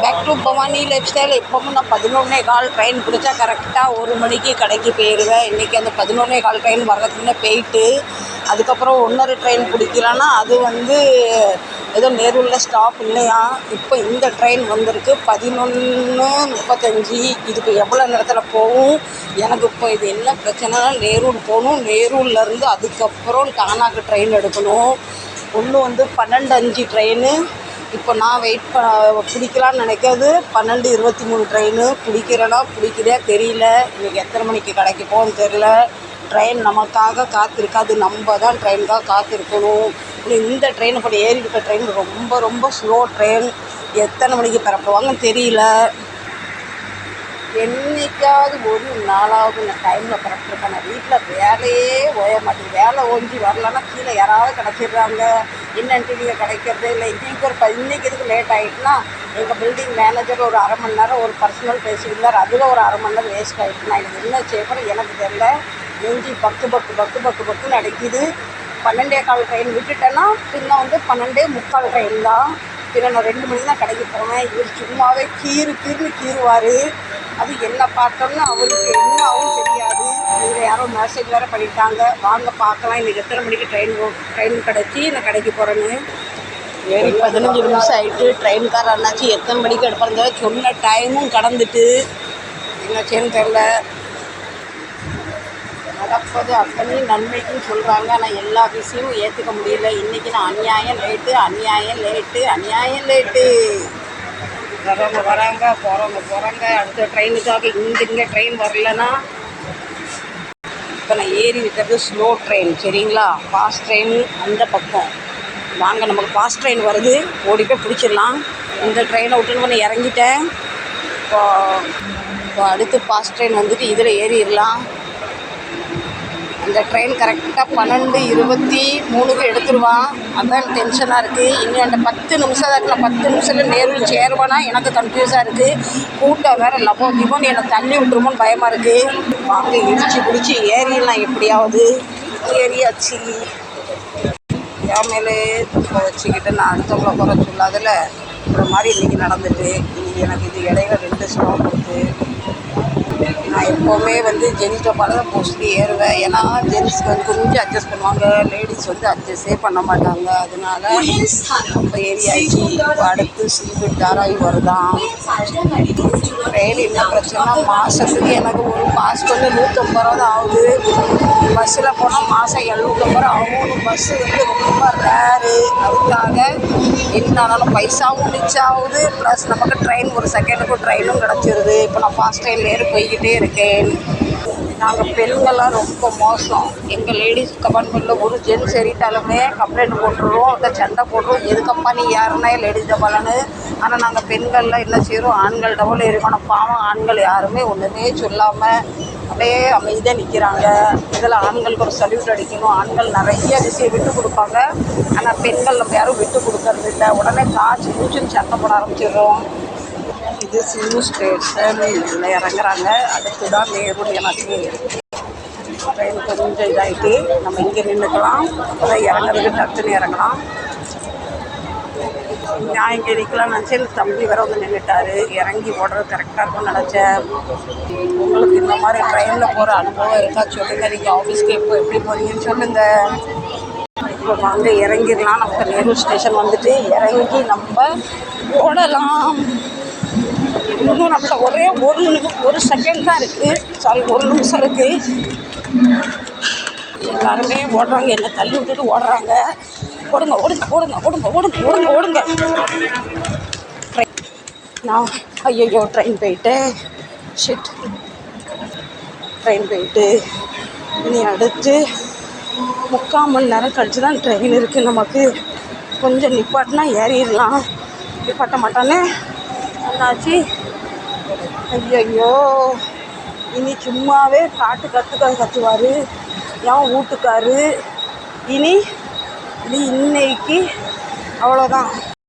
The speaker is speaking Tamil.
Back to Bhavani lifestyle. இப்போவும் நான் 11:15 ட்ரெயின் பிடிச்சா கரெக்டாக 1 மணிக்கு கடைக்கு போயிடுவேன். இன்றைக்கி அந்த 11:15 ட்ரெயின் வர்றதுக்கு முன்னே போயிட்டு அதுக்கப்புறம் 1:30 ட்ரெயின் பிடிக்கலான்னா அது ஏதோ நேருவில் ஸ்டாப் இல்லையா. இப்போ இந்த ட்ரெயின் வந்திருக்கு 11:35. இதுக்கு எவ்வளோ நேரத்தில் போகும்? எனக்கு இப்போ இது என்ன பிரச்சனைனா நேரூர் போகணும். நேரூர்லேருந்து அதுக்கப்புறம் டானாக்கு ட்ரெயின் எடுக்கணும். ஒன்று 12:05 ட்ரெயின். இப்போ நான் பிடிக்கலான்னு நினைக்கிறது 12:23 ட்ரெயின். பிடிக்கலையா தெரியல. இன்றைக்கி எத்தனை மணிக்கு கடைக்கு போகணும்னு தெரியல. ட்ரெயின் நமக்காக காத்திருக்காது, நம்ம தான் ட்ரெயினுக்காக காத்திருக்கணும். இந்த ட்ரெயின் இப்போ ஏறி இருக்க ட்ரெயின் ரொம்ப ரொம்ப ஸ்லோ ட்ரெயின். எத்தனை மணிக்கு பரப்புவாங்கன்னு தெரியல. என்றைக்காவது ஒரு நாளாவது நான் டைமில் பரப்பிருக்கேன். நான் வீட்டில் வேலையே ஓய மாட்டேங்குது. வேலை ஓஞ்சி வரலன்னா கீழே யாராவது கிடச்சிடுறாங்க. என்னன்ட்டு நீங்கள் கிடைக்கிறது இல்லை. இன்றைக்கி இதுக்கு லேட் ஆகிட்டுனா எங்கள் பில்டிங் மேனேஜர் ஒரு 1/2 மணி நேரம் ஒரு பர்சனல் பேசியிருந்தார். அதில் ஒரு 1/2 மணி நேரம் வேஸ்ட் ஆகிட்டுனா எனக்கு என்ன செய்யப்படும் எனக்கு தெரியல. நெஞ்சு பக்கு அடைக்குது. 12:15 ட்ரெயின் விட்டுட்டேன்னா பின்ன 12:45 ட்ரெயின் தான். பின்ன நான் 2 மணிக்கு தான் கடைக்கு போவேன். இவர் சும்மாவே கீறுவார். அது என்ன பார்த்தோம்னா அவருக்கு என்ன ஆகும் தெரியாது. இதில் யாரோ மெசேஜ் வேறு பண்ணிட்டாங்க, வாங்க பார்க்கலாம் இன்றைக்கி எத்தனை மணிக்கு ட்ரெயின் கிடச்சி நான் கடைக்கு போகிறேன்னு. 15 நிமிஷம் ஆகிட்டு. ட்ரெயின்கார அண்ணாச்சி எத்தனை மணிக்கு எடுப்பாங்க சொன்ன டைமும் கடந்துட்டு என்னாச்சேன்னு தெரில. நடப்பது அத்தனை நன்மைக்குன்னு சொல்கிறாங்க. ஆனால் எல்லா விஷயமும் ஏற்றுக்க முடியல. இன்றைக்கி நான் அநியாயம் லேட்டு. வராங்க போகிறாங்க. அடுத்த ட்ரெயினுக்காக இங்கே ட்ரெயின் வரலன்னா இப்போ நான் ஏறி இருக்கிறது ஸ்லோ ட்ரெயின், சரிங்களா? ஃபாஸ்ட் ட்ரெயின் அந்த பக்கம். வாங்க, நமக்கு ஃபாஸ்ட் ட்ரெயின் வருது, ஓடி போய் பிடிச்சிடலாம். இந்த ட்ரெயினை விட்டுன்னு இறங்கிட்டேன். இப்போ அடுத்து ஃபாஸ்ட் ட்ரெயின் வந்துட்டு இதில் ஏறிடலாம். அந்த ட்ரெயின் கரெக்டாக 12:23 எடுத்துருவான். அதான் டென்ஷனாக இருக்குது. இன்னும் அந்த 10 நிமிஷம் தான் இருக்குது. 10 நிமிஷத்தில் நேரில் சேருவானா எனக்கு கன்ஃபியூஸாக இருக்குது. கூட்டம் வேறு லபோன்னு என்னை தள்ளி விட்டுருமோன்னு பயமாக இருக்குது. வாங்க இடிச்சு பிடிச்சி ஏறிடலாம். எப்படியாவது ஏறியாச்சு. என் மேலே தப்பை வச்சுக்கிட்டு நான் அடுத்தவங்களை குறை சொல்லாதில் ஒரு மாதிரி இன்றைக்கி நடந்துட்டு. எனக்கு இது இடையில 2 ஸ்டாப் இருக்குது. நான் எப்போவுமே ஜென்ஸ் டப்பாவில் தான் மோஸ்ட்லி ஏறுவேன். ஏன்னா ஜென்ஸ்க்கு கொஞ்சம் அட்ஜஸ்ட் பண்ணுவாங்க, லேடிஸ் அட்ஜஸ்டே பண்ண மாட்டாங்க. அதனால இப்போ ஏரியாச்சு. இப்போ அடுத்து சீபெட் தாராவி வருதான். ட்ரெயின் என்ன பிரச்சனை, மாதத்துக்கு எனக்கு ஒரு பாஸ் 150 ரூபா தான் ஆகுது. பஸ்ஸில் போனால் மாதம் 750 ரூபா ஆகும். பஸ்ஸு ரொம்ப ரேரு. அதுக்காக என்னாலும் பைசாவும் மிச்சம் ஆகுது. ப்ளஸ் நமக்கு ட்ரெயின் ஒரு செகண்டுக்கு ட்ரெயினும் கிடச்சிருது. இப்போ நான் ஃபாஸ்ட் ட்ரெயின் ஏறி போய்கிட்டே இருக்கேன். நாங்கள் பெண்கள்லாம் ரொம்ப மோசம். எங்கள் லேடிஸ் கம்பார்ட்மெண்ட்டில் ஒரு ஜென்ஸ் ஏறிட்டாலுமே கம்ப்ளைண்ட் போட்டுருவோம், இல்லை சண்டை போட்டுருவோம். எதுக்கப்பா நீ யாருன்னா லேடிஸ் டபாலன்னு. ஆனால் நாங்கள் பெண்கள்லாம் என்ன செய்கிறோம், ஆண்கள் டபுள் ஏறிக்கணும். பாவம் ஆண்கள் யாருமே ஒன்றுமே சொல்லாமல் அப்படியே அமைதியாக நிற்கிறாங்க. இதில் ஆண்களுக்கு ஒரு சல்யூட் அடிக்கணும். ஆண்கள் நிறைய விஷயம் விட்டு கொடுப்பாங்க. ஆனால் பெண்கள் நம்ம யாரும் விட்டு கொடுக்கறது இல்லை. உடனே காய்ச்சி மூச்சுன்னு சத்தம் போட ஆரம்பிச்சிடுறோம். இது சிம்மு ஸ்டேஷன். இதில் இறங்குறாங்க. அடுத்து தான் நேரு. எனக்கு ட்ரெயின் கொஞ்சம் இதாகிட்டு நம்ம இங்கே நின்றுக்கலாம். அப்புறம் இறங்குறதுக்கு டக்குன்னு இறங்கலாம். நான் இங்கே நிற்கலாம்னு நினச்சேன். தம்பி வேறு நின்றுட்டார். இறங்கி ஓடுறது கரெக்டாக இருக்கும்னு நினச்சேன். உங்களுக்கு இந்த மாதிரி ட்ரெயினில் போகிற அனுபவம் இருக்கா சொல்லுங்கள். நீங்கள் ஆஃபீஸ்க்கு எப்படி போகிறீங்கன்னு சொல்லுங்கள். இப்போ வாங்க இறங்கிடலாம். நமக்கு நேரு ஸ்டேஷன் வந்துட்டு இறங்கி நம்ம ஓடலாம். இன்னும் நம்மள ஒரே ஒரு செகண்ட் தான் இருக்குது. சாரி, 1 நிமிஷம் இருக்குது. எல்லாருமே ஓடுறாங்க, என்னை தள்ளி விட்டுட்டு ஓடுறாங்க. ஓடுங்க. நான் ஐயோ ட்ரெயின் போயிட்டேன். ட்ரெயின் போயிட்டு இனி அடுத்து 3/4 மணி நேரம் கழிச்சு தான் ட்ரெயின் இருக்குது. நமக்கு கொஞ்சம் நிப்பாட்டினா ஏறிடலாம். நிப்பாட்ட மாட்டானே என்னாச்சு. ஐயோ இனி சும்மாவே கத்துவார் என் வீட்டுக்காரு. இனி இன்னைக்கு அவ்வளோதான்.